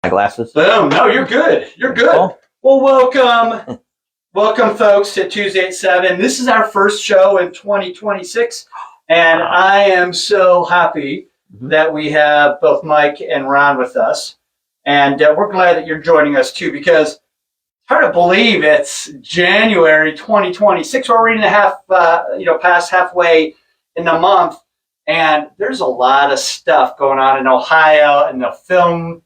My glasses. Boom. No, you're good. You're good. Oh. Well, welcome. Welcome, folks, to Tuesday at 7. This is our first show in 2026, and I am so happy that we have both Mike and Ron with us. And we're glad that you're joining us, too, because it's hard to believe it's January 2026. We're already past halfway in the month, and there's a lot of stuff going on in Ohio and the film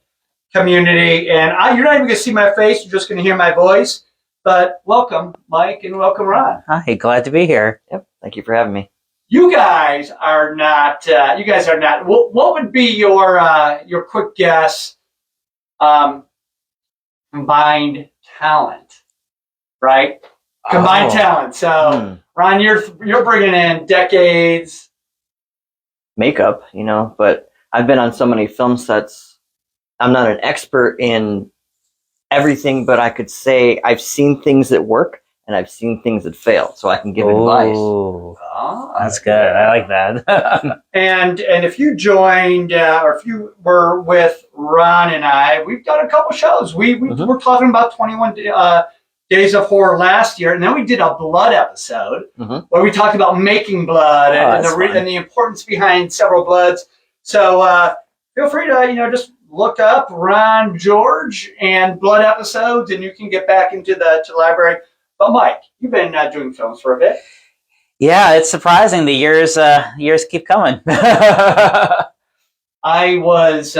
community. And you're not even going to see my face. You're just going to hear my voice. But welcome, Mike, and welcome, Ron. Hi, glad to be here. Yep. Thank you for having me. You guys are not. What would be your quick guess? Combined talent, right? Combined talent. So, Ron, you're bringing in decades. Makeup, but I've been on so many film sets. I'm not an expert in everything, but I could say I've seen things that work and I've seen things that fail, so I can give advice. That's good. I like that. And if you joined or if you were with Ron and I, we've done a couple shows. We were talking about 21 Days of Horror last year, and then we did a blood episode where we talked about making blood and the importance behind several bloods. So feel free to just look up Ron George and blood episodes, and you can get back into the library. But Mike, you've been doing films for a bit. Yeah, it's surprising. The years keep coming. I was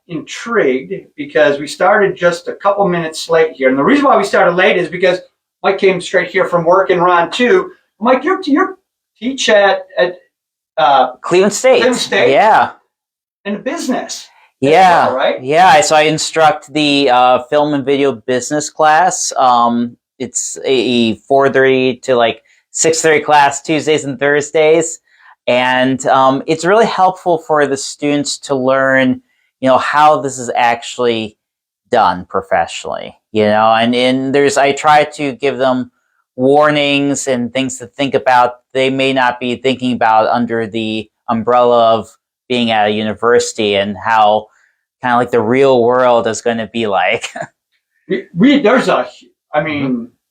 intrigued because we started just a couple minutes late here. And the reason why we started late is because Mike came straight here from work, and Ron too. Mike, you teach at Cleveland State. Cleveland State? Yeah. In business. Yeah. Well, right? Yeah. So I instruct the film and video business class. It's a 4:30 to 6:30 class Tuesdays and Thursdays. And it's really helpful for the students to learn, how this is actually done professionally, and I try to give them warnings and things to think about they may not be thinking about under the umbrella of being at a university, and how kind of the real world is going to be like.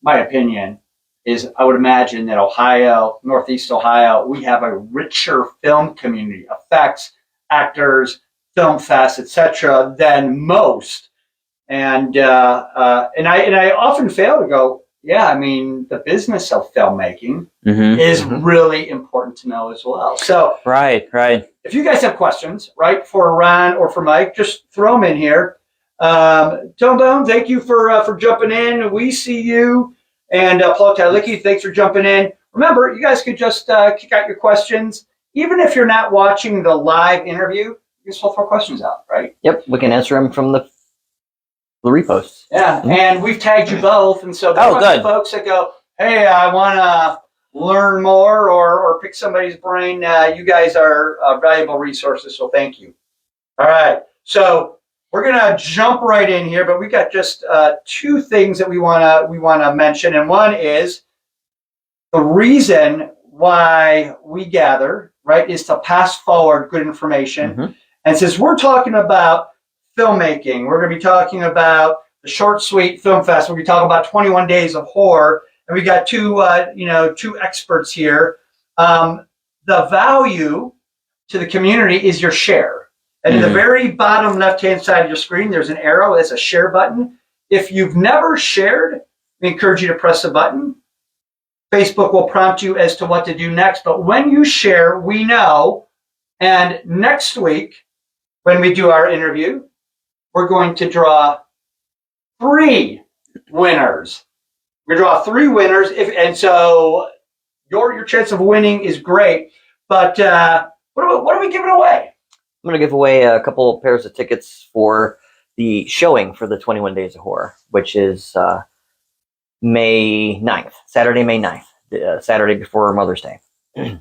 My opinion is I would imagine that Ohio, Northeast Ohio, we have a richer film community, effects, actors, film fest, etc., than most. And I often fail to go, the business of filmmaking is really important to know as well. So right. If you guys have questions, right, for Ron or for Mike, just throw them in here. Tone, thank you for jumping in. We see you. And Paul Tylicki, thanks for jumping in. Remember, you guys could just kick out your questions. Even if you're not watching the live interview, you can still throw questions out, right? Yep, we can answer them from the reposts. Yeah, and we've tagged you both. And so there are folks that go, hey, I want to learn more or pick somebody's brain. You guys are valuable resources, so thank you. All right, so we're gonna jump right in here, but we got just two things that we wanna mention, and one is the reason why we gather, right, is to pass forward good information. And since we're talking about filmmaking, we're gonna be talking about the Short Sweet Film Fest. We're gonna be talking about 21 Days of Horror, and we got two experts here. The value to the community is your share. And in the very bottom left-hand side of your screen, there's an arrow. That's a share button. If you've never shared, we encourage you to press the button. Facebook will prompt you as to what to do next. But when you share, we know. And next week, when we do our interview, we're going to draw 3 winners. We draw 3 winners. And so your chance of winning is great. But what are we giving away? I'm going to give away a couple pairs of tickets for the showing for the 21 Days of Horror, which is May 9th, Saturday, May 9th, Saturday before Mother's Day. And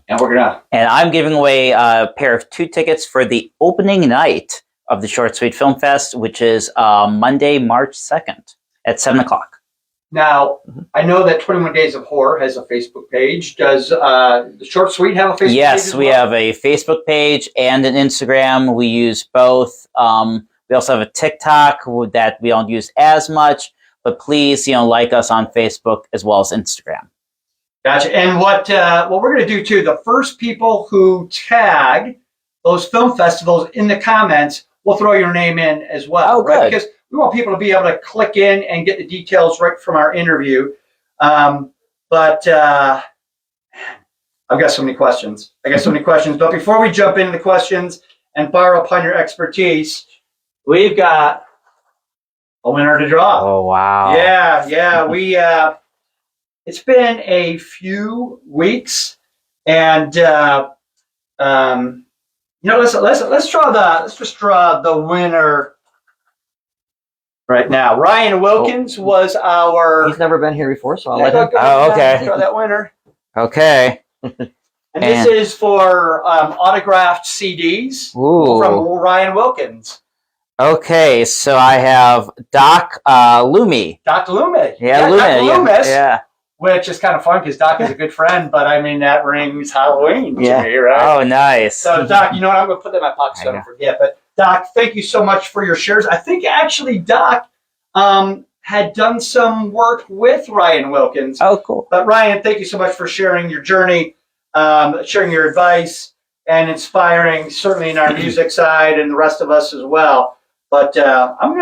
I'm giving away a pair of 2 tickets for the opening night of the Short Sweet Film Fest, which is Monday, March 2nd at 7 o'clock. Now, I know that 21 Days of Horror has a Facebook page. Does the Short Sweet have a Facebook page? Yes, we have a Facebook page and an Instagram. We use both. We also have a TikTok that we don't use as much, but please, like us on Facebook as well as Instagram. Gotcha. And what we're going to do too, the first people who tag those film festivals in the comments, we'll throw your name in as well. Oh, right? good. Because we want people to be able to click in and get the details right from our interview. But I've got so many questions. But before we jump into the questions and borrow upon your expertise, we've got a winner to draw. Oh, wow. Yeah. We it's been a few weeks, and let's just draw the winner right now. Ryan Wilkins was our. He's never been here before, so I'll let him. Okay. Draw that winner. Okay. And this is for autographed CDs from Ryan Wilkins. Okay, so I have Doc Loomis. Dr. Loomis. Yeah, Dr. Loomis. Yeah. Which is kind of fun because Doc is a good friend, but I mean, that rings Halloween to me, right? Oh, nice. So, Doc, you know what? I'm going to put that in my pocket so I don't forget. But, Doc, thank you so much for your shares. I think actually Doc had done some work with Ryan Wilkins. Oh, cool. But, Ryan, thank you so much for sharing your journey, sharing your advice, and inspiring, certainly in our music side and the rest of us as well. But I'm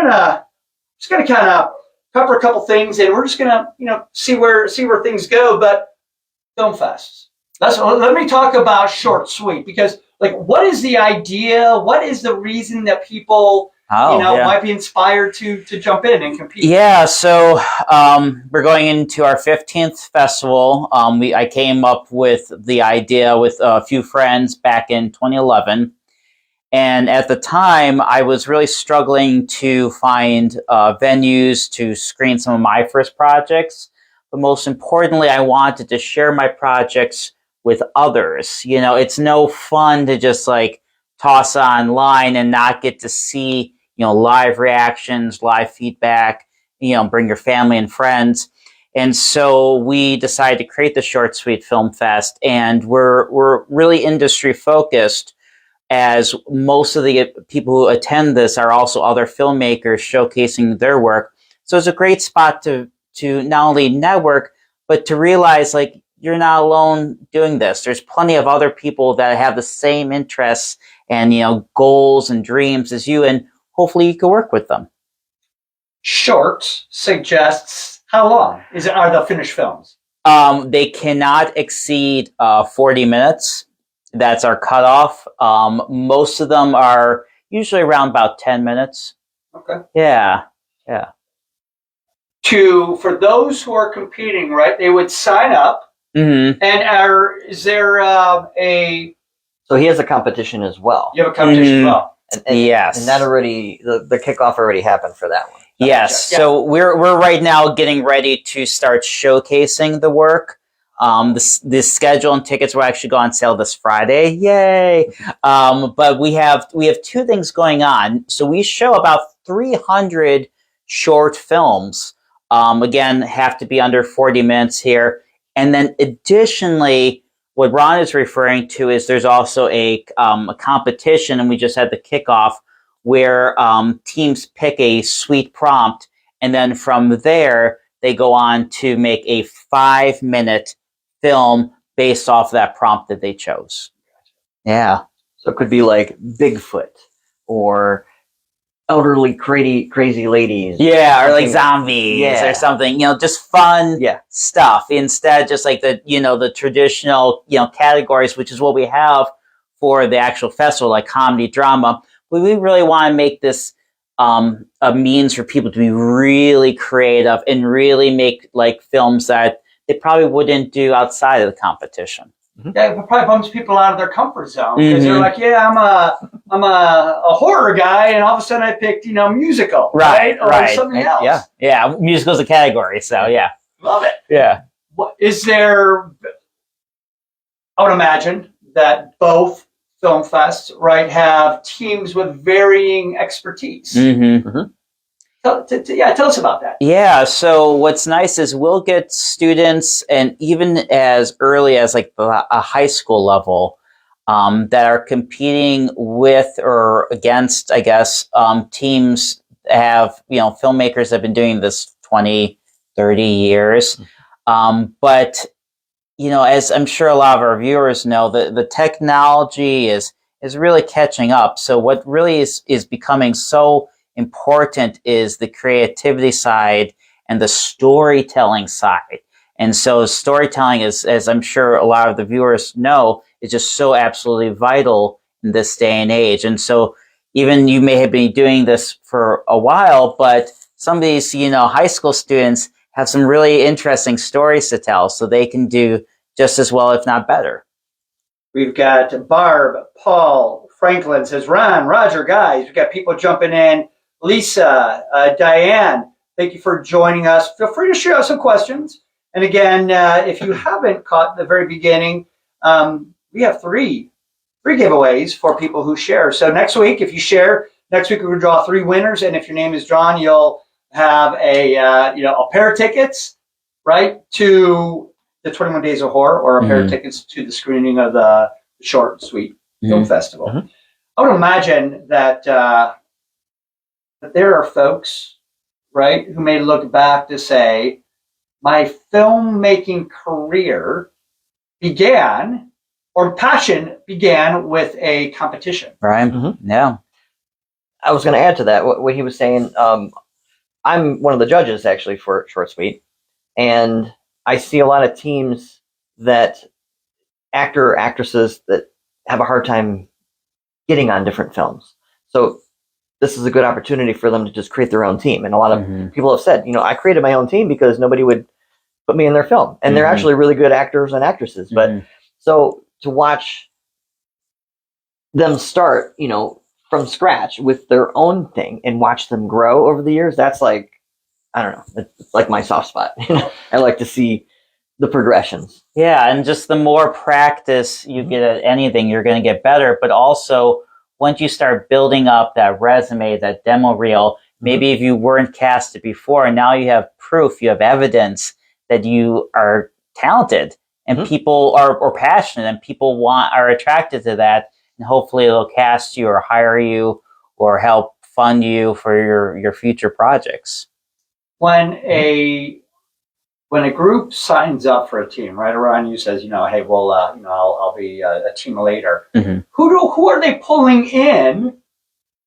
just gonna kind of cover a couple things, and we're just gonna see where things go. But film fests. Let me talk about Short Sweet, because what is the idea? What is the reason that people might be inspired to jump in and compete? Yeah, so we're going into our 15th festival. I came up with the idea with a few friends back in 2011. And at the time, I was really struggling to find venues to screen some of my first projects. But most importantly, I wanted to share my projects with others. It's no fun to just toss online and not get to see, live reactions, live feedback, bring your family and friends. And so we decided to create the Short Sweet Film Fest, and we're really industry focused, as most of the people who attend this are also other filmmakers showcasing their work. So it's a great spot to not only network, but to realize you're not alone doing this. There's plenty of other people that have the same interests and goals and dreams as you, and hopefully you can work with them. Short suggests how long are the finished films? They cannot exceed 40 minutes. That's our cutoff. Most of them are usually around about 10 minutes. Okay. Yeah. For those who are competing, right, they would sign up. Mm-hmm. And is there a... So he has a competition as well. You have a competition as well. And yes. And that already, the kickoff already happened for that one. Yes. Yeah. So we're right now getting ready to start showcasing the work. The schedule and tickets will actually go on sale this Friday. Yay! But we have two things going on. So we show about 300 short films. Again, have to be under 40 minutes here. And then additionally, what Ron is referring to is there's also a competition, and we just had the kickoff, where teams pick a sweet prompt, and then from there they go on to make a 5-minute film based off that prompt that they chose. Yeah. So it could be like Bigfoot or elderly crazy ladies. Yeah, or zombies or something, just fun stuff. Instead, just the traditional, categories, which is what we have for the actual festival, like comedy, drama. But we really want to make this a means for people to be really creative and really make films that they probably wouldn't do outside of the competition. Mm-hmm. Yeah, it probably bums people out of their comfort zone because they're like, I'm a horror guy, and all of a sudden I picked, musical, right? Or something else. Yeah, musical's a category, so yeah. Love it. Yeah. What is there? I would imagine that both film fests, right, have teams with varying expertise. Mm-hmm. Mm-hmm. Tell us about that. Yeah, so what's nice is we'll get students, and even as early as a high school level, that are competing with or against, I guess, teams that have, filmmakers that have been doing this 20, 30 years. But, as I'm sure a lot of our viewers know, the technology is really catching up. So what really is becoming so important is the creativity side and the storytelling side. And so storytelling is, as I'm sure a lot of the viewers know, is just so absolutely vital in this day and age. And so even you may have been doing this for a while, but some of these, high school students have some really interesting stories to tell, so they can do just as well, if not better. We've got Barb, Paul, Franklin says, Ron, Roger, guys, we've got people jumping in. Lisa, Diane, thank you for joining us. Feel free to share some questions. And again, if you haven't caught the very beginning, we have three giveaways for people who share. So next week, if you share, next week we're going to draw 3 winners. And if your name is drawn, you'll have a pair of tickets, right, to the 21 Days of Horror, or a pair of tickets to the screening of the Short and Sweet Film Festival. I would imagine that there are folks, right, who may look back to say, my filmmaking career began, or passion began, with a competition. Right. Yeah. I was going to add to that what he was saying. I'm one of the judges actually for Short Sweet, and I see a lot of teams that actor or actresses that have a hard time getting on different films. So this is a good opportunity for them to just create their own team. And a lot of people have said, I created my own team because nobody would put me in their film. And they're actually really good actors and actresses. But so to watch them start, from scratch with their own thing and watch them grow over the years, that's like, I don't know, it's like my soft spot. I like to see the progressions. Yeah, and just the more practice you get at anything, you're going to get better. But also, once you start building up that resume, that demo reel, maybe if you weren't casted before, and now you have proof, you have evidence that you are talented, and people are passionate, and people are attracted to that, and hopefully they'll cast you or hire you or help fund you for your future projects. When a group signs up for a team, right around you says, hey, well, I'll be a team leader. Who are they pulling in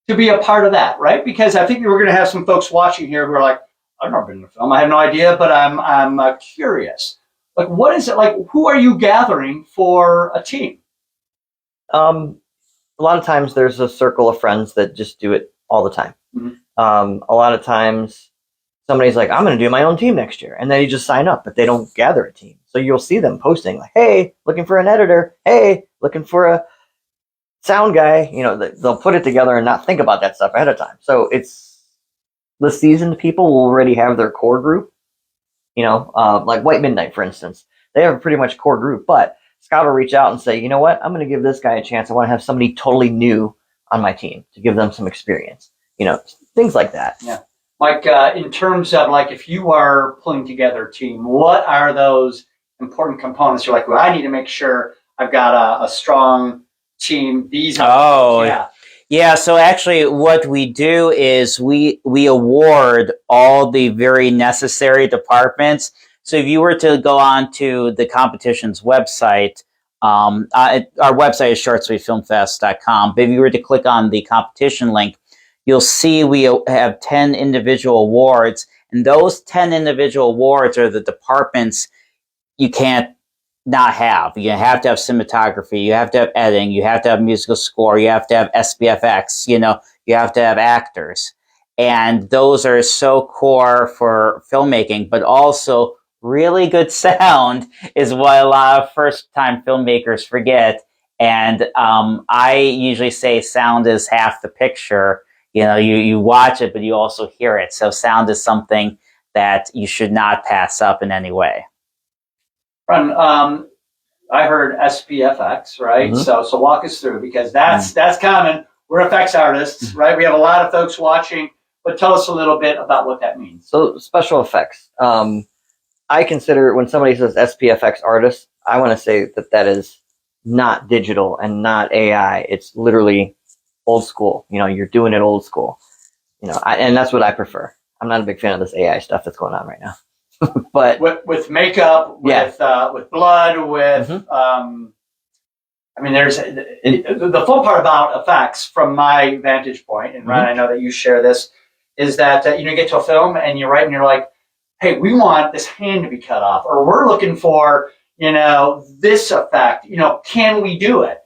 to be a part of that, right? Because I think we're going to have some folks watching here who are like, I've never been in a film, I have no idea, but I'm curious. Like, what is it like? Who are you gathering for a team? A lot of times there's a circle of friends that just do it all the time. A lot of times somebody's like, I'm going to do my own team next year. And then you just sign up, but they don't gather a team. So you'll see them posting like, hey, looking for an editor. Hey, looking for a sound guy. They'll put it together and not think about that stuff ahead of time. So it's the seasoned people will already have their core group, like White Midnight, for instance. They have a pretty much core group, but Scott will reach out and say, you know what, I'm going to give this guy a chance. I want to have somebody totally new on my team to give them some experience, things like that. Yeah. Mike, in terms of if you are pulling together a team, what are those important components? You're like, well, I need to make sure I've got a strong team. These are yeah. So actually, what we do is we award all the very necessary departments. So if you were to go on to the competition's website, our website is shortsweetfilmfest.com. But if you were to click on the competition link, you'll see we have 10 individual awards, and those 10 individual awards are the departments you can't not have. You have to have cinematography, you have to have editing, you have to have musical score, you have to have SPFX, you have to have actors. And those are so core for filmmaking, but also really good sound is what a lot of first-time filmmakers forget. And I usually say sound is half the picture. You watch it, but you also hear it. So sound is something that you should not pass up in any way. Ron, I heard SPFX, right? So walk us through, because that's common. We're effects artists, right? We have a lot of folks watching, but tell us a little bit about what that means. So special effects. I consider when somebody says SPFX artist, I want to say that is not digital and not AI. It's literally old school. You know, you're doing it old school. You know, and that's what I prefer. I'm not a big fan of this AI stuff that's going on right now. But with makeup, with blood, with I mean, there's the fun part about effects from my vantage point, and Ron, I know that you share this, is that you get to a film and you're right, and you're like, hey, we want this hand to be cut off, or we're looking for this effect. Can we do it?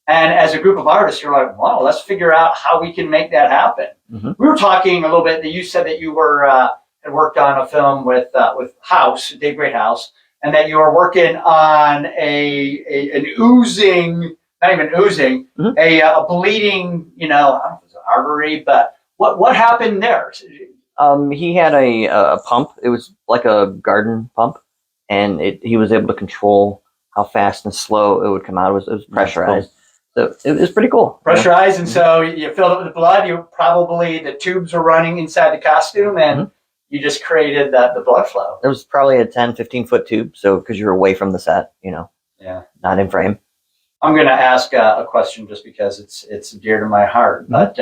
And as a group of artists, you're like, well, let's figure out how we can make that happen. We were talking a little bit that you said that you were had worked on a film with House, Dave Great House, and that you were working on an oozing, not even oozing, a bleeding, I don't know if it was an artery, but what happened there? He had a pump. It was like a garden pump, and he was able to control how fast and slow it would come out. It was pressurized. So it was pretty cool. Pressurized, and so you filled it with blood. The tubes were running inside the costume, and you just created the blood flow. There was probably a 10, 15-foot tube, so because you're away from the set, not in frame. I'm going to ask a question just because it's dear to my heart. But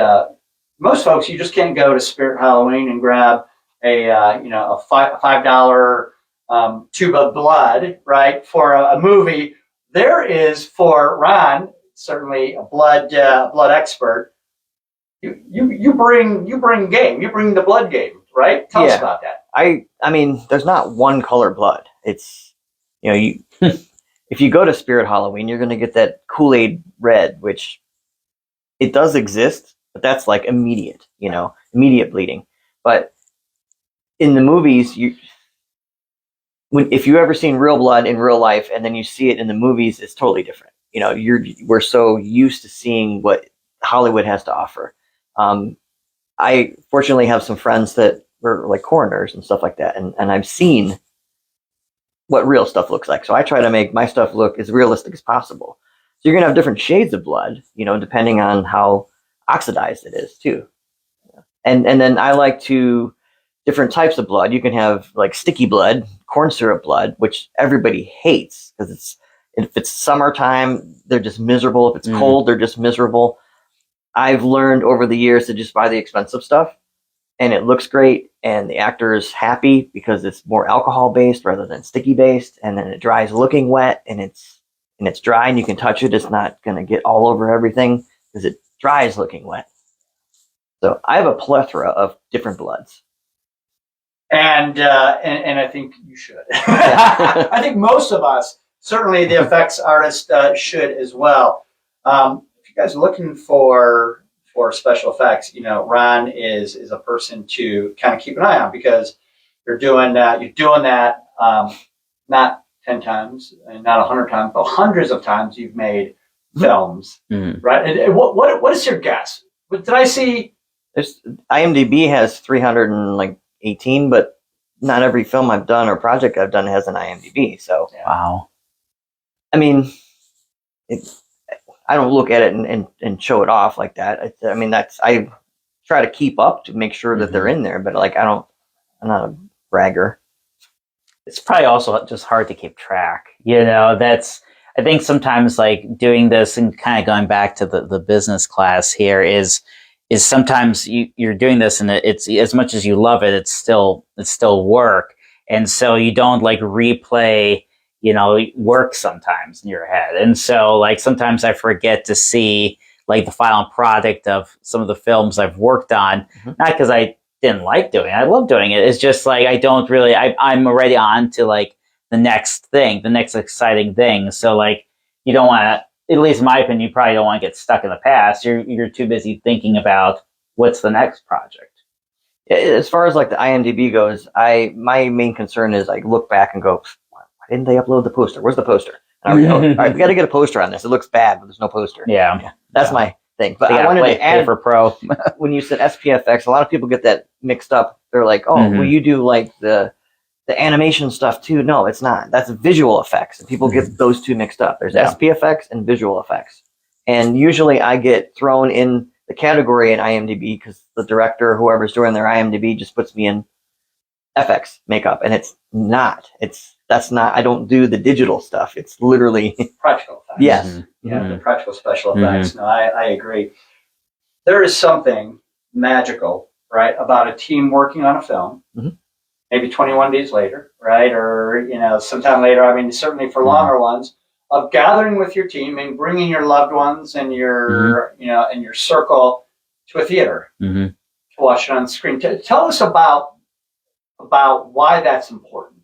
most folks, you just can't go to Spirit Halloween and grab a $5 tube of blood, right, for a movie. There is, for Ron, certainly a blood expert. You bring game. You bring the blood game, right? Tell us about that. I mean, there's not one color blood. It's if you go to Spirit Halloween, you're going to get that Kool-Aid red, which it does exist, but that's like immediate bleeding. But in the movies, if you ever seen real blood in real life and then you see it in the movies, it's totally different. We're so used to seeing what Hollywood has to offer. I fortunately have some friends that were like coroners and stuff like that, and I've seen what real stuff looks like. So I try to make my stuff look as realistic as possible. So you're gonna have different shades of blood, depending on how oxidized it is too. And then I like different types of blood. You can have like sticky blood, corn syrup blood, which everybody hates because if it's summertime, they're just miserable. If it's cold, they're just miserable. I've learned over the years to just buy the expensive stuff, and it looks great, and the actor is happy because it's more alcohol based rather than sticky based, and then it dries looking wet, and it's dry, and you can touch it. It's not going to get all over everything because it dries looking wet. So I have a plethora of different bloods. And I think you should. I think most of us, certainly the effects artist, should as well. If you guys are looking for special effects, Ron is a person to kind of keep an eye on, because you're doing that not 10 times and not 100 times, but hundreds of times you've made films, right? And what is your guess? Did I see? IMDb has 318, but not every film I've done or project I've done has an IMDb. So wow. I mean, I don't look at it and show it off like that. I try to keep up to make sure that they're in there, but I'm not a bragger. It's probably also just hard to keep track. I think sometimes like doing this and kind of going back to the business class here is sometimes you're doing this and it's as much as you love it, it's still work. And so you don't like replay, work sometimes in your head. And so like sometimes I forget to see like the final product of some of the films I've worked on, not because I didn't like doing it. I love doing it. It's just like I'm already on to like the next thing, the next exciting thing. So like you don't want to, at least in my opinion, you probably don't want to get stuck in the past. You're too busy thinking about what's the next project. As far as like the IMDb goes, my main concern is I look back and go, why didn't they upload the poster? Where's the poster? All right, we got to get a poster on this. It looks bad, but there's no poster. Yeah. That's my thing. But I wanted to add for pro. When you said SPFX, a lot of people get that mixed up. They're like, oh, well, you do like the animation stuff too. No, it's not. That's visual effects. And people get those two mixed up. There's SPFX and visual effects. And usually I get thrown in the category in IMDb because the director, whoever's doing their IMDb, just puts me in FX makeup. And it's not. It's that's not, I don't do the digital stuff. It's literally practical effects. Yes. Mm-hmm. Yeah, Mm-hmm. the practical special effects. No, I agree. There is something magical, right, about a team working on a film. Maybe 21 days later, right, or sometime later. I mean, certainly for longer ones, of gathering with your team and bringing your loved ones and your and your circle to a theater to watch it on screen. Tell us about why that's important.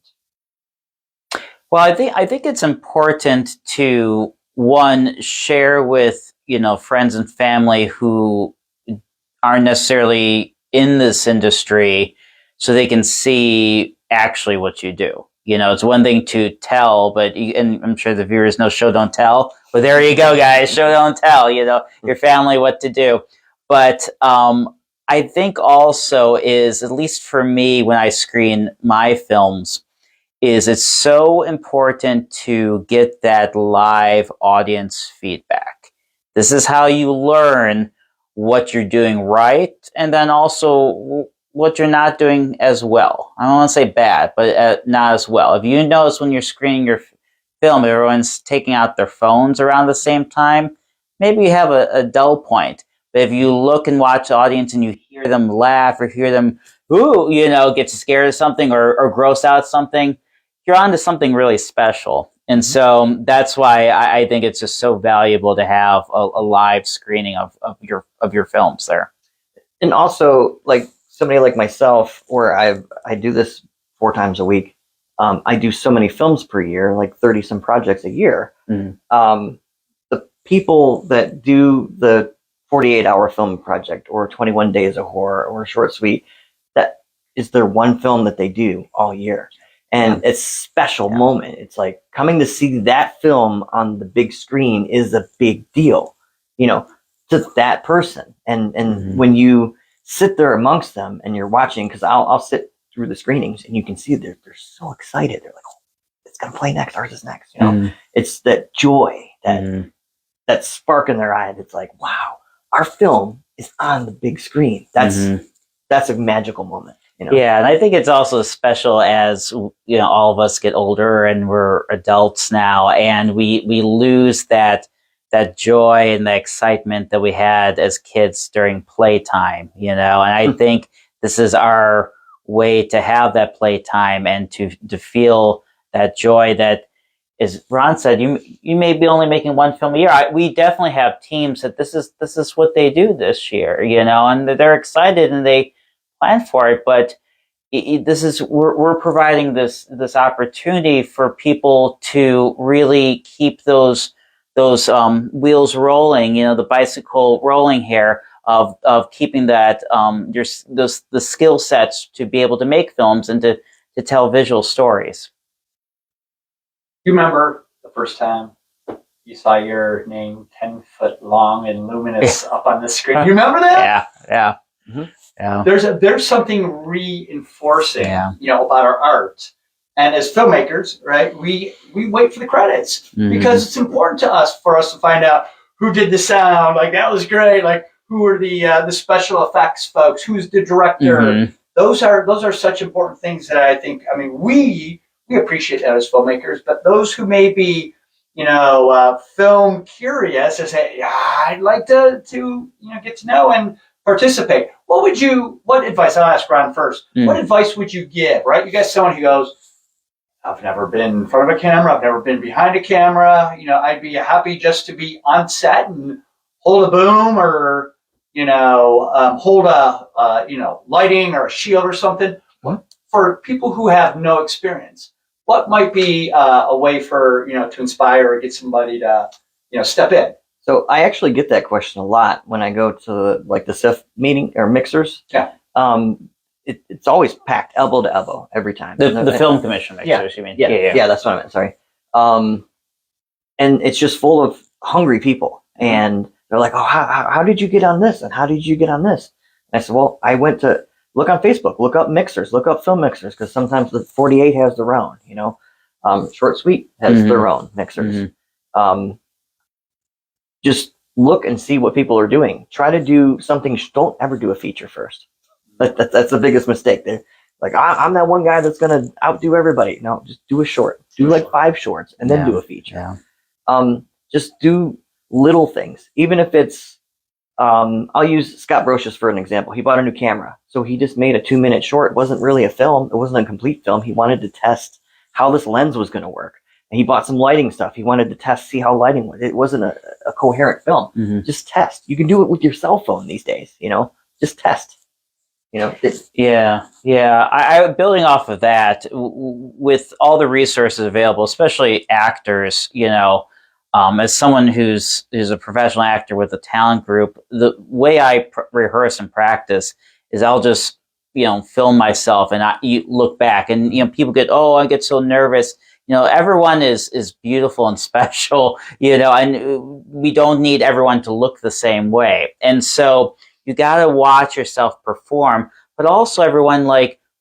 Well, I think it's important to, one, share with friends and family who aren't necessarily in this industry, so they can see actually what you do. It's one thing to tell, and I'm sure the viewers know show don't tell. But there you go, guys, show don't tell. Your family what to do. But I think also is, at least for me, when I screen my films, is it's so important to get that live audience feedback. This is how you learn what you're doing right, and then also what you're not doing as well. I don't want to say bad, but not as well. If you notice when you're screening your film, everyone's taking out their phones around the same time, maybe you have a dull point. But if you look and watch the audience and you hear them laugh or hear them, get scared of something or gross out something, you're onto something really special. And so that's why I think it's just so valuable to have a live screening of your films there. And also, like somebody like myself, where I do this 4 times a week. I do so many films per year, like 30 some projects a year. The people that do the 48-hour film project or 21 days of horror or a short suite, that is their one film that they do all year. And it's a special moment. It's like coming to see that film on the big screen is a big deal, to that person. And when you sit there amongst them and you're watching, because I'll sit through the screenings and you can see they're so excited. They're like, oh, it's going to play next. Ours is next. It's that joy, that spark in their eye. That's like, wow, our film is on the big screen. That's a magical moment. Yeah, and I think it's also special as all of us get older and we're adults now, and we lose that joy and the excitement that we had as kids during playtime. And I think this is our way to have that playtime and to feel that joy. That, as Ron said, you may be only making one film a year. We definitely have teams that this is what they do this year, and they're excited and they plan for it. But we're providing this opportunity for people to really keep those wheels rolling, the bicycle rolling here, of keeping that the skill sets to be able to make films and to tell visual stories. You remember the first time you saw your name 10 foot long and luminous up on the screen? You remember that? Yeah. Yeah. There's something reinforcing, about our art. And as filmmakers, right, we wait for the credits because it's important to us for us to find out who did the sound. Like, that was great. Like, who are the special effects folks? Who's the director? Those are such important things that I think. I mean, we appreciate that as filmmakers, but those who may be film curious and say, I'd like to get to know and participate. What advice, I'll ask Ron first. What advice would you give, right? You got someone who goes, I've never been in front of a camera. I've never been behind a camera. I'd be happy just to be on set and hold a boom or, hold a, lighting or a shield or something. For people who have no experience, what might be a way for, to inspire or get somebody to, step in? So I actually get that question a lot when I go to the SIF meeting or mixers. Yeah. It's always packed elbow to elbow every time. The film commission mixers, you mean? Yeah, that's what I meant. Sorry. And it's just full of hungry people, and they're like, "Oh, how did you get on this? And how did you get on this?" And I said, "Well, I went to look on Facebook, look up mixers, look up film mixers, because sometimes the 48 has their own. Short Suite has their own mixers." Just look and see what people are doing. Try to do something. Don't ever do a feature first. That's the biggest mistake. Like I'm that one guy that's gonna outdo everybody. No, just do a short. Do like 5 shorts and then do a feature. Just do little things, even if it's. I'll use Scott Brocious for an example. He bought a new camera, so he just made a 2-minute short. It wasn't really a film. It wasn't a complete film. He wanted to test how this lens was going to work. And he bought some lighting stuff. He wanted to see how lighting was. It wasn't a coherent film. Mm-hmm. Just test. You can do it with your cell phone these days, just test. Yeah. I building off of that, with all the resources available, especially actors, as someone who's a professional actor with a talent group, the way I rehearse and practice is I'll just, film myself and you look back and, people I get so nervous. Everyone is beautiful and special, and we don't need everyone to look the same way. And so you got to watch yourself perform, but also everyone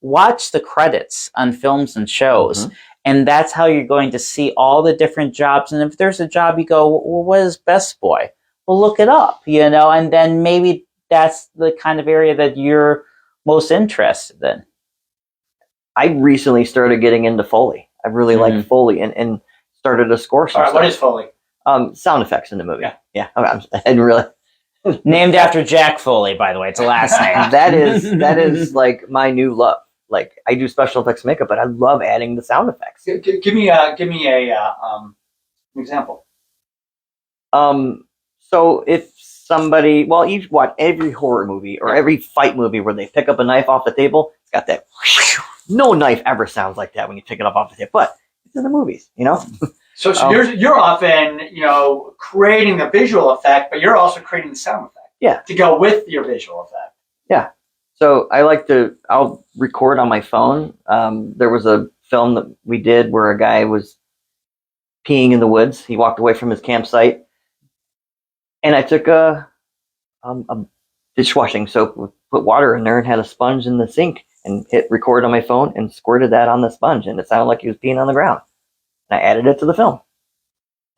watch the credits on films and shows. Mm-hmm. And that's how you're going to see all the different jobs. And if there's a job you go, well, what is Best Boy? Well, look it up, and then maybe that's the kind of area that you're most interested in. I recently started getting into Foley. I really like Foley and started to score some stuff. What is Foley? Sound effects in the movie. Yeah. I didn't really. Named after Jack Foley, by the way. It's a last name. that is like my new love. Like I do special effects makeup, but I love adding the sound effects. Give me a example. So if somebody, you watch every horror movie or every fight movie where they pick up a knife off the table, it's got that. No knife ever sounds like that when you pick it up off the table, but it's in the movies, So you're often creating the visual effect, but you're also creating the sound effect. Yeah. To go with your visual effect. Yeah. So I'll record on my phone. There was a film that we did where a guy was peeing in the woods. He walked away from his campsite, and I took a dishwashing soap, put water in there, and had a sponge in the sink, and hit record on my phone and squirted that on the sponge, and it sounded like he was peeing on the ground. And I added it to the film.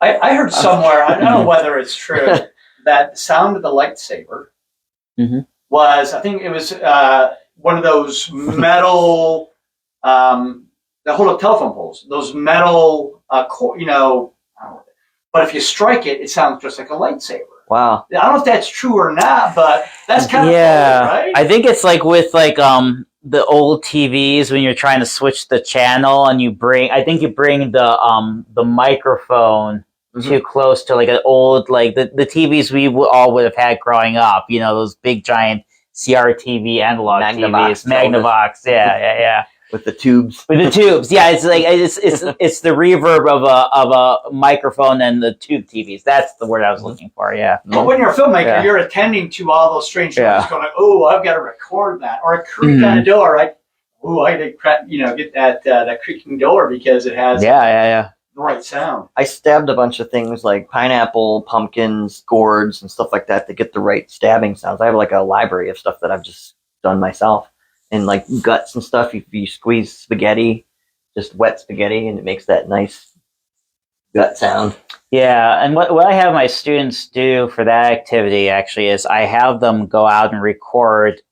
I heard somewhere, I don't know whether it's true, that the sound of the lightsaber was, I think it was one of those metal, that hold up telephone poles, those metal, but if you strike it, it sounds just like a lightsaber. Wow. I don't know if that's true or not, but that's kind of cool, right? I think it's like with the old TVs when you're trying to switch the channel and you bring the microphone too close to like an old, like the TVs we all would have had growing up, those big giant CRTV analog TVs, Magnavox, yeah. With the tubes. Yeah. It's like it's the reverb of a microphone and the tube TVs. That's the word I was looking for. Yeah. But when you're a filmmaker, you're attending to all those strange stories, going like, "Oh, I've got to record that," or a creak on a door, right? Oh, I did, get that creaking door because it has the right sound. I stabbed a bunch of things like pineapple, pumpkins, gourds, and stuff like that to get the right stabbing sounds. I have like a library of stuff that I've just done myself. And like guts and stuff, you squeeze spaghetti, just wet spaghetti, and it makes that nice gut sound. Yeah, and what I have my students do for that activity actually is I have them go out and record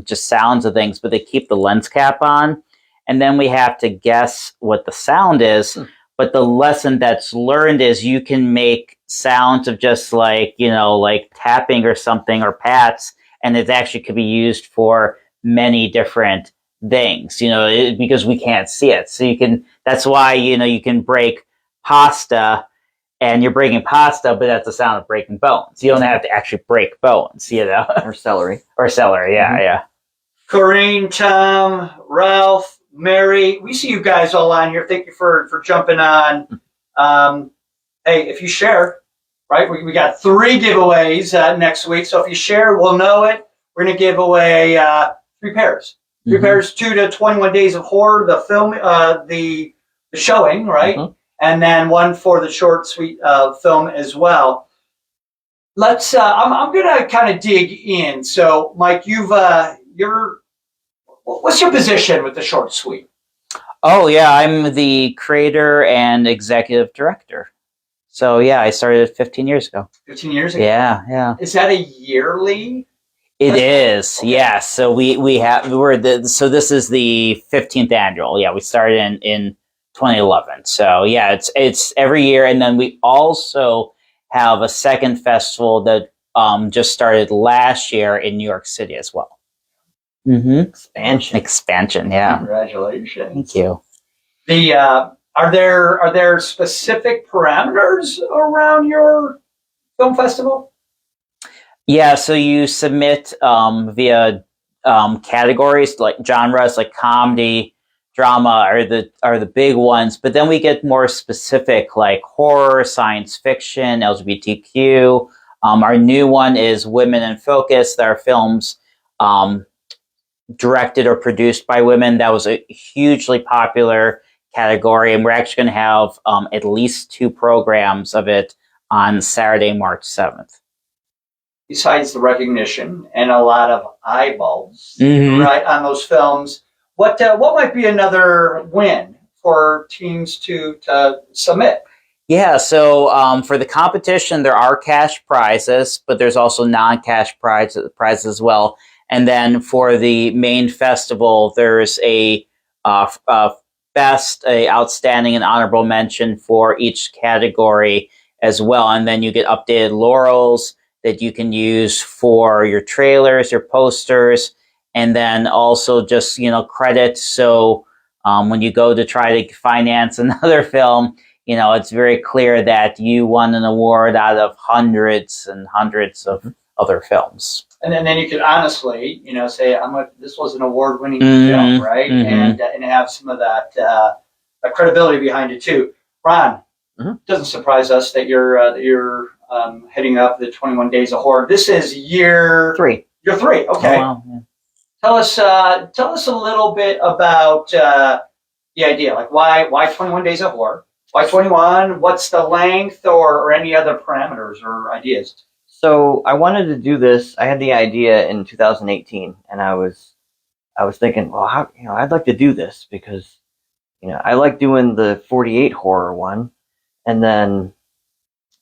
just sounds of things, but they keep the lens cap on, and then we have to guess what the sound is. But the lesson that's learned is you can make sounds of just like tapping or something or pats, and it actually could be used for many different things, because we can't see it. So that's why, you can break pasta and you're breaking pasta, but that's the sound of breaking bones. You don't have to actually break bones, Or celery. Yeah. Corinne, Tom, Ralph, Mary, we see you guys all on here. Thank you for jumping on. Hey, if you share, right, we got 3 giveaways next week. So if you share, we'll know it. We're going to give away 3 pairs. 3 pairs, 2 to 21 Days of Horror, the film, the showing, right? And then 1 for the short, sweet film as well. Let's. I'm going to kind of dig in. So, Mike, what's your position with the short, sweet? Oh yeah, I'm the creator and executive director. So yeah, I started 15 years ago. 15 years ago. Yeah. Is that a yearly? It is, okay. Yeah. So so this is the 15th annual. Yeah, we started in 2011. So yeah, it's every year, and then we also have a second festival that just started last year in New York City as well. Mm-hmm. Expansion. Yeah. Congratulations. Thank you. Are there specific parameters around your film festival? Yeah, so you submit via categories like genres, like comedy, drama are the big ones. But then we get more specific, like horror, science fiction, LGBTQ. Our new one is Women in Focus. That are films directed or produced by women. That was a hugely popular category, and we're actually going to have at least 2 programs of it on Saturday, March 7th. Besides the recognition and a lot of eyeballs, mm-hmm. right, on those films, what might be another win for teams to submit? Yeah, so for the competition, there are cash prizes, but there's also non-cash prizes as well. And then for the main festival, there's a best, a outstanding, and honorable mention for each category as well. And then you get updated laurels that you can use for your trailers, your posters, and then also just, credit. So when you go to try to finance another film, it's very clear that you won an award out of hundreds and hundreds of other films. And then you could honestly, say, this was an award-winning mm-hmm. film, right? Mm-hmm. And have some of that credibility behind it too. Ron, doesn't surprise us that you're heading up the 21 Days of Horror. This is year 3. Year 3, okay. Oh, wow. Yeah. Tell us a little bit about the idea. Like why 21 Days of Horror? Why 21? What's the length, or any other parameters or ideas? So I wanted to do this. I had the idea in 2018, and I was thinking, well, I'd like to do this because, I like doing the 48 horror one, and then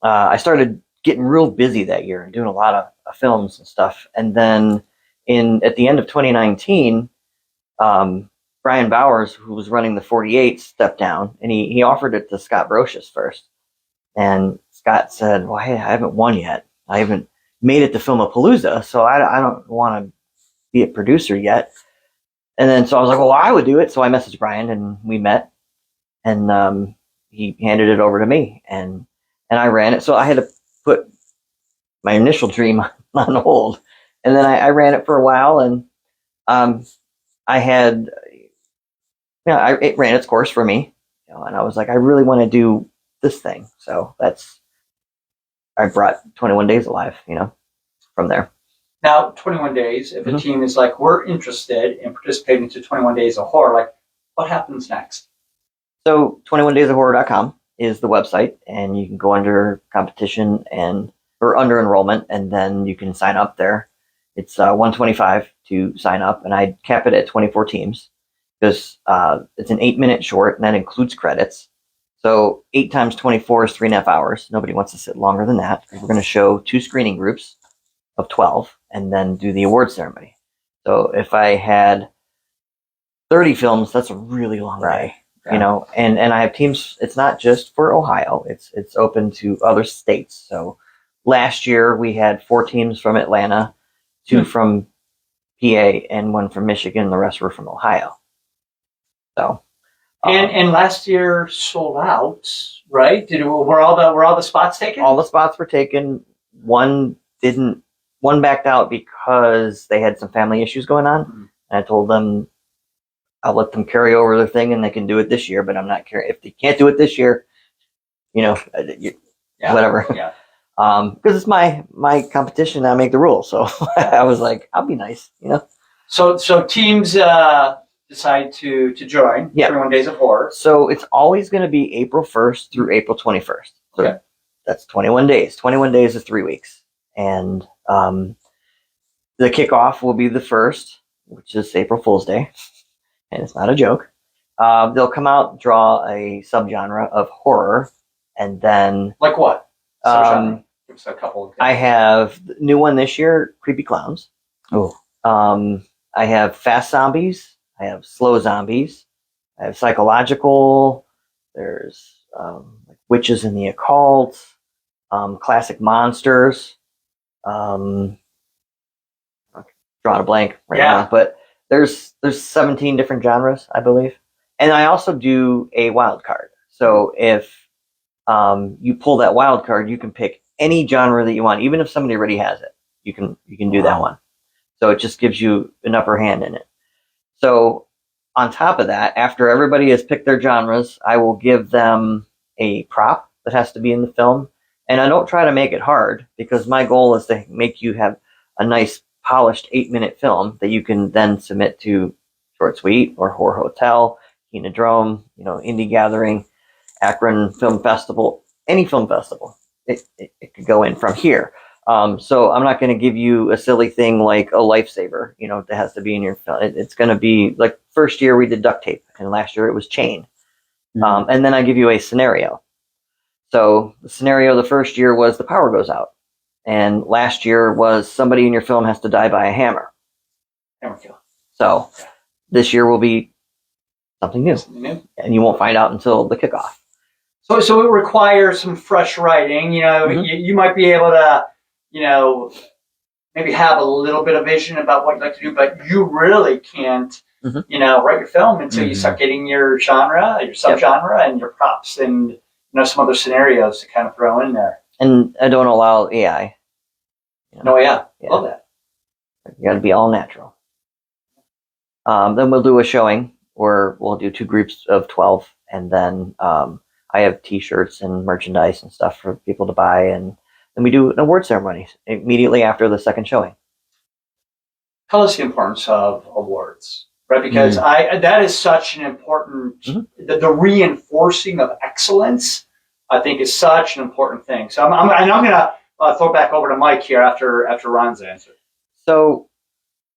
I started getting real busy that year and doing a lot of films and stuff. And then at the end of 2019, Brian Bowers, who was running the 48, stepped down, and he offered it to Scott Brocious first. And Scott said, well, hey, I haven't won yet. I haven't made it to Filmapalooza, so I don't want to be a producer yet. And then so I was like, well, I would do it. So I messaged Brian, and we met, and he handed it over to me, and I ran it. So I had to put my initial dream on hold, and then I ran it for a while, and I had, it ran its course for me, and I was like, I really want to do this thing. So I brought 21 Days alive, from there. Now, 21 Days, if a team is like, we're interested in participating to 21 Days of Horror, like, what happens next? So 21daysofhorror.com is the website, and you can go under competition or under enrollment, and then you can sign up there. It's $125 to sign up, and I cap it at 24 teams because it's an 8-minute short, and that includes credits. So 8 times 24 is 3.5 hours. Nobody wants to sit longer than that. We're going to show 2 screening groups of 12 and then do the award ceremony. So if I had 30 films, that's a really long day. Yeah. And I have teams. It's not just for Ohio. It's open to other states. So last year we had 4 teams from Atlanta, 2 from PA, and 1 from Michigan. The rest were from Ohio. So and last year sold out, right? Were all the spots taken? All the spots were taken. One backed out because they had some family issues going on. Mm-hmm. And I told them I'll let them carry over their thing and they can do it this year, but I'm not carrying. If they can't do it this year, whatever. Yeah. Because it's my competition, I make the rules. So I was like, I'll be nice, So teams decide to join 21 Days of Horror. So it's always going to be April 1st through April 21st. So okay. That's 21 days. 21 days is 3 weeks. And the kickoff will be the 1st, which is April Fool's Day. And it's not a joke. They'll come out, draw a subgenre of horror, and then... Like what? Subgenre? Give us a couple. I have the new one this year, Creepy Clowns. Oh. I have fast zombies. I have slow zombies. I have psychological. There's like witches in the occult. Classic monsters. I'm drawing a blank right now, but there's 17 different genres, I believe, and I also do a wild card. So if you pull that wild card, you can pick any genre that you want, even if somebody already has it. You can do that one. So it just gives you an upper hand in it. So on top of that, after everybody has picked their genres, I will give them a prop that has to be in the film. And I don't try to make it hard because my goal is to make you have a nice polished 8-minute film that you can then submit to Short Suite or Horror Hotel, Kenodrome, Indie Gathering, Akron Film Festival, any film festival. It could go in from here. So I'm not going to give you a silly thing like a lifesaver, that has to be in your film. It's going to be like first year we did duct tape, and last year it was chain. Mm-hmm. And then I give you a scenario. So the scenario the first year was the power goes out, and last year was somebody in your film has to die by a hammer. Hammer kill. So this year will be something new, and you won't find out until the kickoff. So it requires some fresh writing. Mm-hmm. You might be able to, maybe have a little bit of vision about what you'd like to do, but you really can't, mm-hmm. Write your film until mm-hmm. you start getting your genre, your subgenre, yep. and your props, and some other scenarios to kind of throw in there. And I don't allow AI. No, yeah, love that. You got to be all natural. Then we'll do a showing where we'll do 2 groups of 12, and then I have T-shirts and merchandise and stuff for people to buy, and then we do an award ceremony immediately after the second showing. Tell us the importance of awards, right? Because mm-hmm. that is such an important, mm-hmm. the reinforcing of excellence, I think, is such an important thing. So I'm going to throw back over to Mike here after Ron's answer. So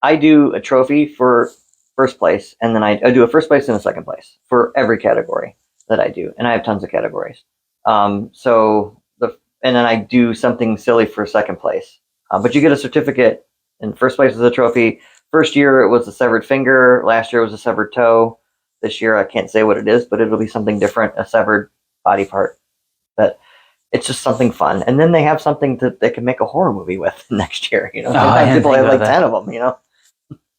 I do a trophy for first place, and then I do a first place and a second place for every category that I do, and I have tons of categories. And then I do something silly for second place. But you get a certificate, and first place is a trophy. First year it was a severed finger. Last year it was a severed toe. This year I can't say what it is, but it'll be something different, a severed body part. But it's just something fun. And then they have something that they can make a horror movie with next year. Sometimes people have like 10 of them,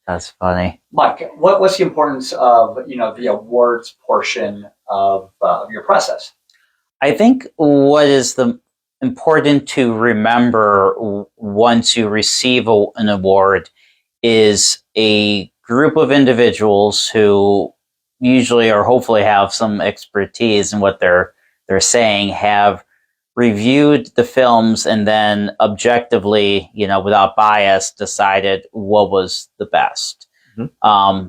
That's funny. Mike, what's the importance of, the awards portion of your process? I think what is important to remember once you receive an award is a group of individuals who usually or hopefully have some expertise in what they're saying, have reviewed the films, and then objectively, without bias, decided what was the best. Mm-hmm.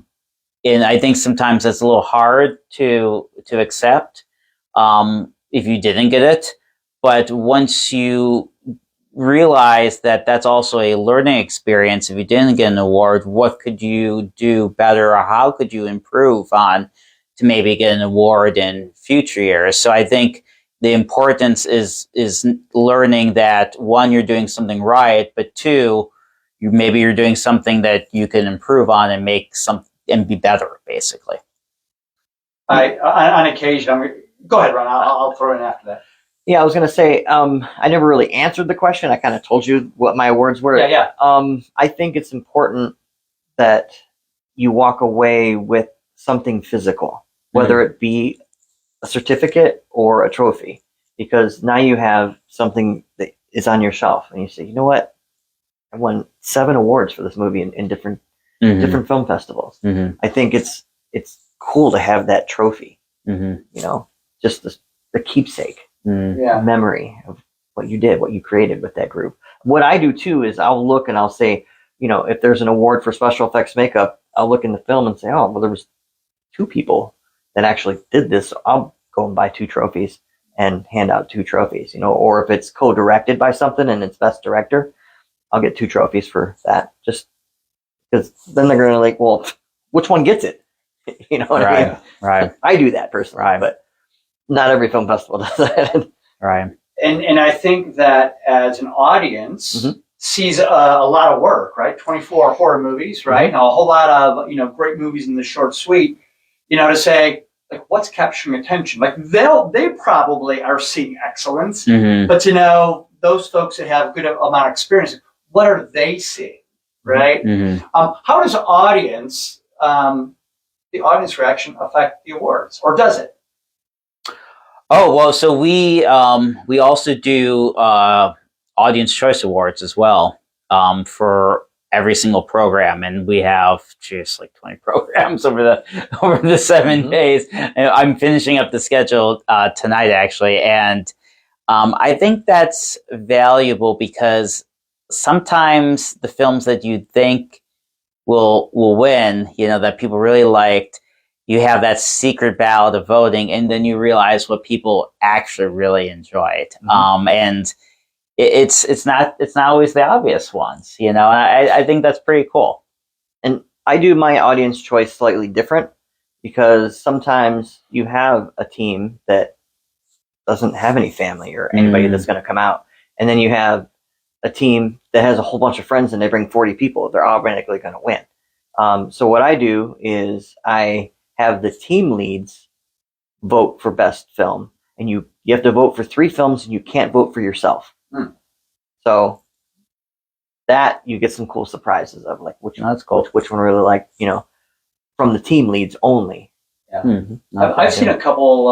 And I think sometimes it's a little hard to accept if you didn't get it. But once you realize that that's also a learning experience, if you didn't get an award, what could you do better, or how could you improve on to maybe get an award in future years? So I think the importance is learning that, one, you're doing something right, but two, you're doing something that you can improve on and make and be better, basically. On occasion, go ahead, Ron. I'll throw in after that. Yeah, I was going to say, I never really answered the question. I kind of told you what my awards were. Yeah. I think it's important that you walk away with something physical, whether mm-hmm. it be a certificate or a trophy, because now you have something that is on your shelf, and you say, you know what? I won 7 awards for this movie in different mm-hmm. different film festivals. Mm-hmm. I think it's cool to have that trophy. Mm-hmm. Just the keepsake. Memory of what you did, what you created with that group. What I do too is I'll look and I'll say, if there's an award for special effects makeup, I'll look in the film and say, oh, well, there was 2 people that actually did this. So I'll go and buy 2 trophies and hand out 2 trophies, or if it's co-directed by something and it's best director, I'll get 2 trophies for that, just because then they're going to like, well, which one gets it? What I mean? Right. I do that personally, right. But not every film festival does that. Right. And I think that as an audience, mm-hmm. sees a lot of work, right? 24 horror movies, right? And a whole lot of, great movies in the short suite, to say, like, what's capturing attention? Like, they probably are seeing excellence, but those folks that have good amount of experience, what are they seeing, right? How does the audience reaction affect the awards, or does it? Oh, well, so we also do Audience Choice Awards as well for every single program, and we have just like 20 programs over the 7 days. And I'm finishing up the schedule tonight, actually, and I think that's valuable because sometimes the films that you think will win, that people really liked, you have that secret ballot of voting, and then you realize what people actually really enjoyed. And it's not always the obvious ones, and I think that's pretty cool. And I do my audience choice slightly different because sometimes you have a team that doesn't have any family or anybody that's going to come out, and then you have a team that has a whole bunch of friends and they bring 40 people. They're automatically going to win. So what I do is I have the team leads vote for best film, and you have to vote for 3 films, and you can't vote for yourself. So that you get some cool surprises of, like, which one really like, from the team leads only. Yeah. I've seen a couple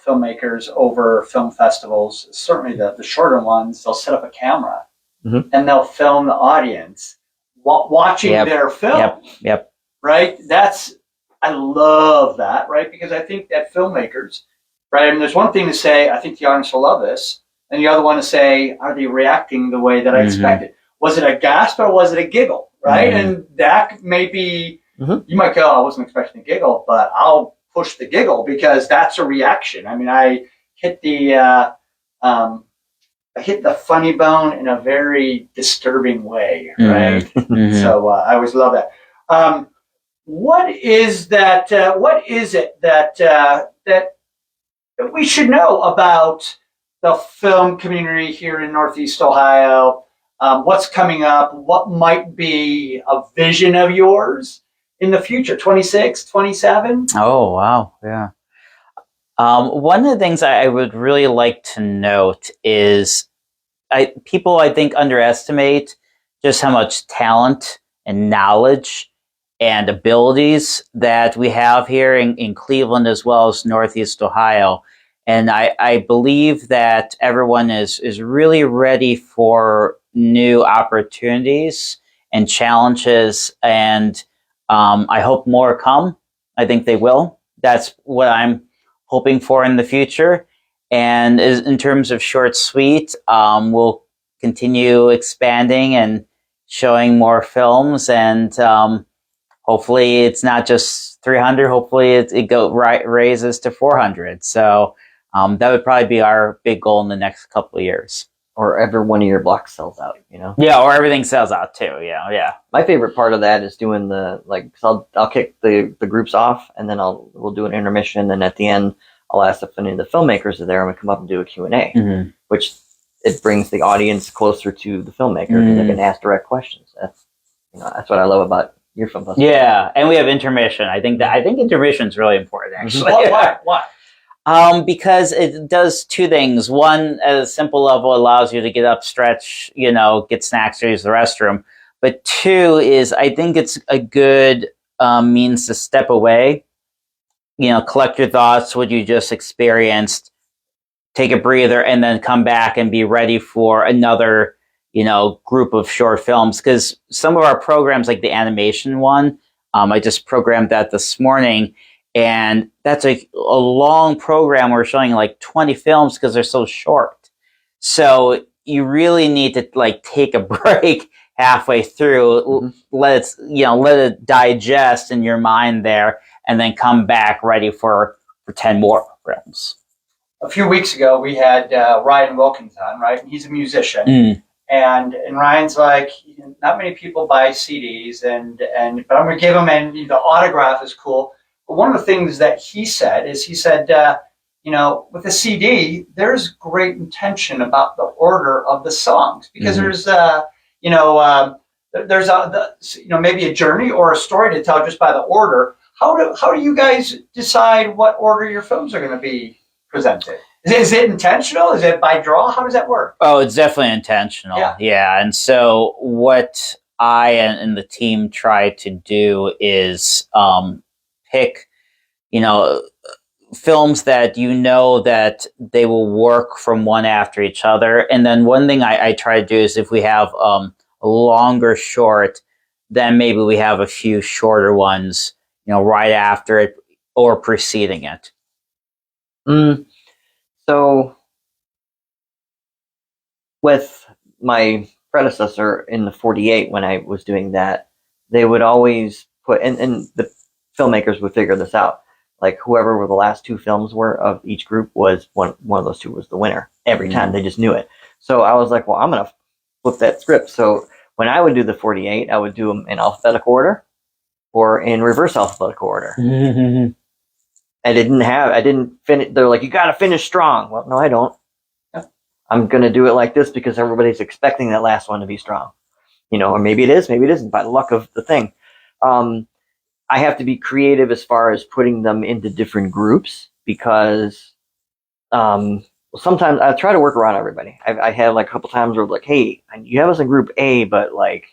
filmmakers over film festivals. Certainly the shorter ones, they'll set up a camera and they'll film the audience watching their film. Yep. Right. I love that. Right. Because I think that filmmakers, right. And there's one thing to say, I think the audience will love this. And the other one to say, are they reacting the way that I expected? Was it a gasp or was it a giggle? Right. And that may be, you might go, I wasn't expecting a giggle, but I'll push the giggle because that's a reaction. I mean, I hit the funny bone in a very disturbing way, right? So I always love that. What is that? What is it that we should know about the film community here in Northeast Ohio? What's coming up? What might be a vision of yours in the future? 26, 27? Oh, wow. Yeah. One of the things I would really like to note is people, I think, underestimate just how much talent and knowledge and abilities that we have here in Cleveland as well as Northeast Ohio. And I believe that everyone is really ready for new opportunities and challenges, and I hope more come. I think they will. That's what I'm hoping for in the future. And in terms of short suite, we'll continue expanding and showing more films, and hopefully it's not just 300. Hopefully it raises to 400. So that would probably be our big goal in the next couple of years. Or every one of your blocks sells out, Yeah, or everything sells out too. Yeah. My favorite part of that is doing I'll kick the groups off, and then we'll do an intermission, and at the end I'll ask if any of the filmmakers are there, and we come up and do a Q&A, which it brings the audience closer to the filmmaker because they can ask direct questions. That's what I love about your film festival. Yeah, and we have intermission. I think intermission is really important, actually. Why? Because it does 2 things. One, at a simple level, allows you to get up, stretch, get snacks, or use the restroom. But 2 is, I think it's a good means to step away, collect your thoughts, what you just experienced, take a breather, and then come back and be ready for another, group of short films. Because some of our programs, like the animation one, I just programmed that this morning. And that's a long program. We're showing like 20 films because they're so short. So you really need to take a break halfway through, let it digest in your mind there, and then come back ready for 10 more films. A few weeks ago, we had Ryan Wilkins on, right? He's a musician. And Ryan's like, not many people buy CDs, but I'm going to give him, and the autograph is cool. But one of the things that he said, with a CD, there's great intention about the order of the songs because there's, there's maybe a journey or a story to tell just by the order. How do you guys decide what order your films are going to be presented? Is it intentional? Is it by draw? How does that work? Oh, it's definitely intentional. Yeah. And so what I and the team try to do is pick, films that that they will work from one after each other. And then one thing I try to do is if we have a longer short, then maybe we have a few shorter ones, right after it or preceding it. So with my predecessor in the 48, when I was doing that, they would always put, and the filmmakers would figure this out. Like whoever were the last two films were of each group was one of those two was the winner every time. They just knew it. So I was like, well, I'm going to flip that script. So when I would do the 48, I would do them in alphabetical order or in reverse alphabetical order. Mm-hmm. I didn't finish. They're like, you got to finish strong. Well, no, I don't. I'm going to do it like this because everybody's expecting that last one to be strong, or maybe it is, maybe it isn't by the luck of the thing. I have to be creative as far as putting them into different groups because sometimes I try to work around everybody. I had like a couple times where like, hey, you have us in group A, but like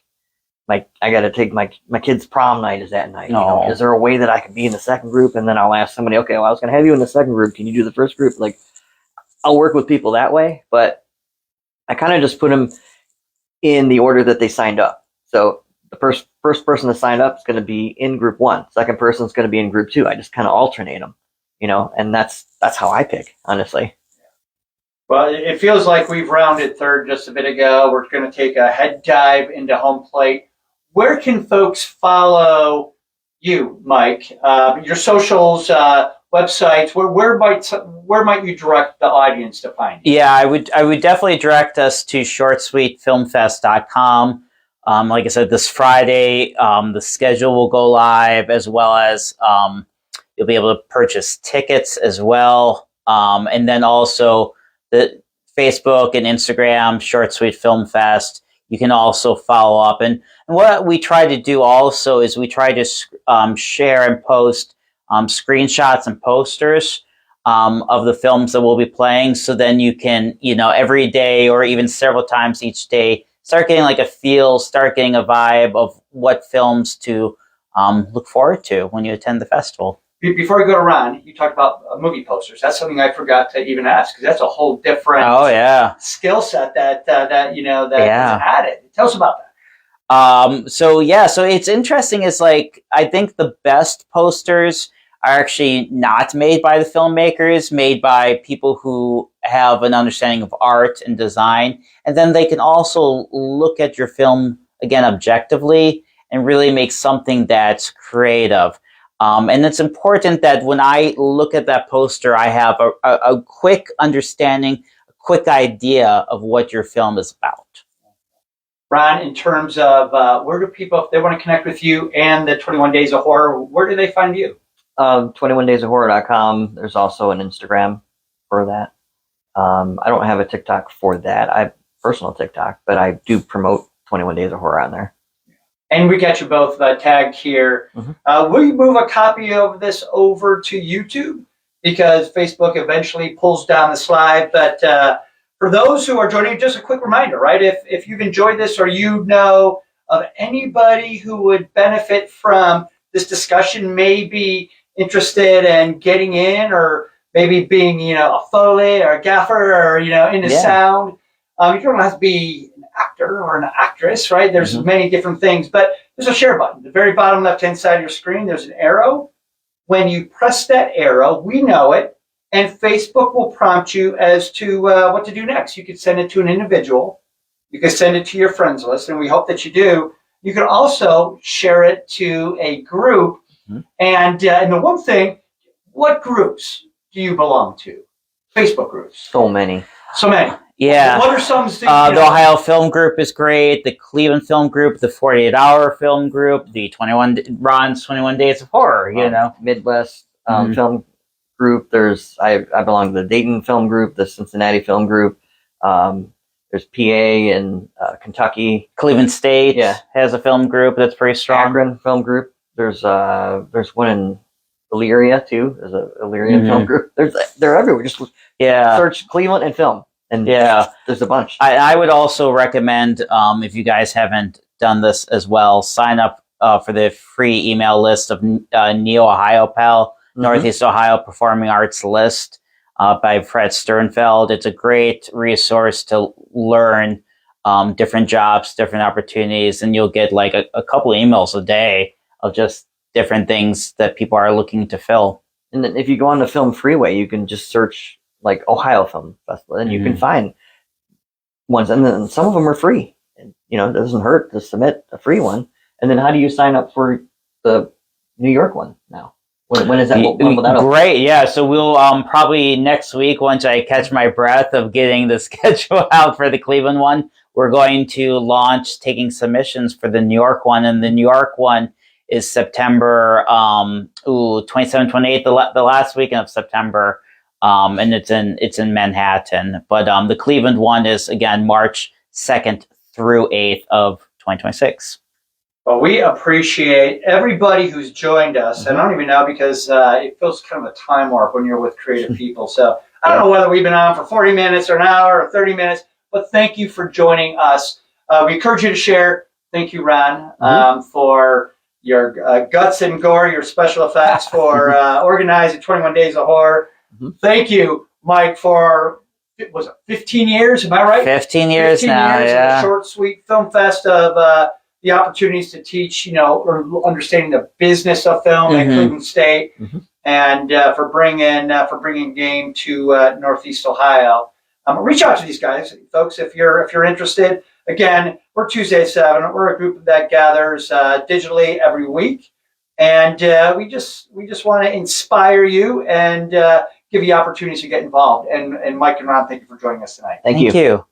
I got to take my kid's prom night is that night. Is there a way that I could be in the second group? And then I'll ask somebody, okay, well, I was going to have you in the second group. Can you do the first group? Like, I'll work with people that way, but I kind of just put them in the order that they signed up. So the first person to sign up is going to be in group 1. Second person is going to be in group 2. I just kind of alternate them, and that's how I pick, honestly. Well, it feels like we've rounded third just a bit ago. We're going to take a head dive into home plate. Where can folks follow you, Mike? Your socials, websites. Where might you direct the audience to find you? Yeah, I would definitely direct us to shortsweetfilmfest.com. Like I said, this Friday, the schedule will go live, as well as you'll be able to purchase tickets as well. And then also the Facebook and Instagram, Short Sweet Film Fest. You can also follow up. And what we try to do also is we try to share and post screenshots and posters of the films that we'll be playing. So then you can, every day or even several times each day, start getting like a feel, start getting a vibe of what films to look forward to when you attend the festival. Before we go to Ron, you talked about movie posters. That's something I forgot to even ask because that's a whole different skill set that is added. Tell us about that. So it's interesting. It's like I think the best posters are actually not made by the filmmakers, made by people who have an understanding of art and design, and then they can also look at your film again objectively and really make something that's creative. And it's important that when I look at that poster, I have a quick understanding, a quick idea of what your film is about. Ron, in terms of where do people, if they want to connect with you and the 21 Days of Horror, where do they find you? 21daysofhorror.com. There's also an Instagram for that. I don't have a TikTok for that. I have personal TikTok, but I do promote 21 Days of Horror on there. And we got you both tagged here. Mm-hmm. Will you move a copy of this over to YouTube? Because Facebook eventually pulls down the slide. But for those who are joining, just a quick reminder, right? If you've enjoyed this or you know of anybody who would benefit from this discussion, maybe interested in getting in or maybe being, a Foley or a gaffer or, into sound. You don't have to be an actor or an actress, right? There's many different things, but there's a share button. The very bottom left-hand side of your screen, there's an arrow. When you press that arrow, we know it, and Facebook will prompt you as to what to do next. You could send it to an individual. You could send it to your friends list, and we hope that you do. You can also share it to a group. And the one thing, what groups do you belong to? Facebook groups. So many. Yeah. What are some? The Ohio Film Group is great. The Cleveland Film Group, the 48 Hour Film Group, the Ron's 21 Days of Horror. Midwest Film Group. I belong to the Dayton Film Group, the Cincinnati Film Group. There's PA and Kentucky. Cleveland State has a film group that's pretty strong. Akron film group. There's one in Elyria too. There's a Elyria film group. They're everywhere. Just search Cleveland and film, and there's a bunch. I would also recommend, if you guys haven't done this as well, sign up for the free email list of Neo Ohio Pal, Northeast Ohio Performing Arts List by Fred Sternfeld. It's a great resource to learn different jobs, different opportunities, and you'll get like a couple emails a day of just different things that people are looking to fill. And then if you go on the Film Freeway, you can just search like Ohio Film Festival, and you can find ones, and then some of them are free. And, you know, it doesn't hurt to submit a free one. And then how do you sign up for the New York one now? When is that? When will that open? Great, yeah. So we'll probably next week, once I catch my breath of getting the schedule out for the Cleveland one, we're going to launch taking submissions for the New York one. And the New York one is September 27, 28, the last weekend of September. And it's in Manhattan. But the Cleveland one is, again, March 2nd through 8th of 2026. Well, we appreciate everybody who's joined us. And I don't even know, because it feels kind of a time warp when you're with creative people. So I don't know whether we've been on for 40 minutes or an hour or 30 minutes, but thank you for joining us. We encourage you to share. Thank you, Ron, for your guts and gore, your special effects, for organizing 21 Days of Horror. Thank you, Mike, for, was it 15 years? Am I right? 15 years 15 now, years of a short, sweet film fest of the opportunities to teach, you know, or understanding the business of film at Cleveland State, and for bringing game to Northeast Ohio. Reach out to these guys, folks, if you're interested. Again, we're Tuesday at 7. We're a group that gathers digitally every week, and we just want to inspire you and give you opportunities to get involved. And Mike and Ron, thank you for joining us tonight. Thank you.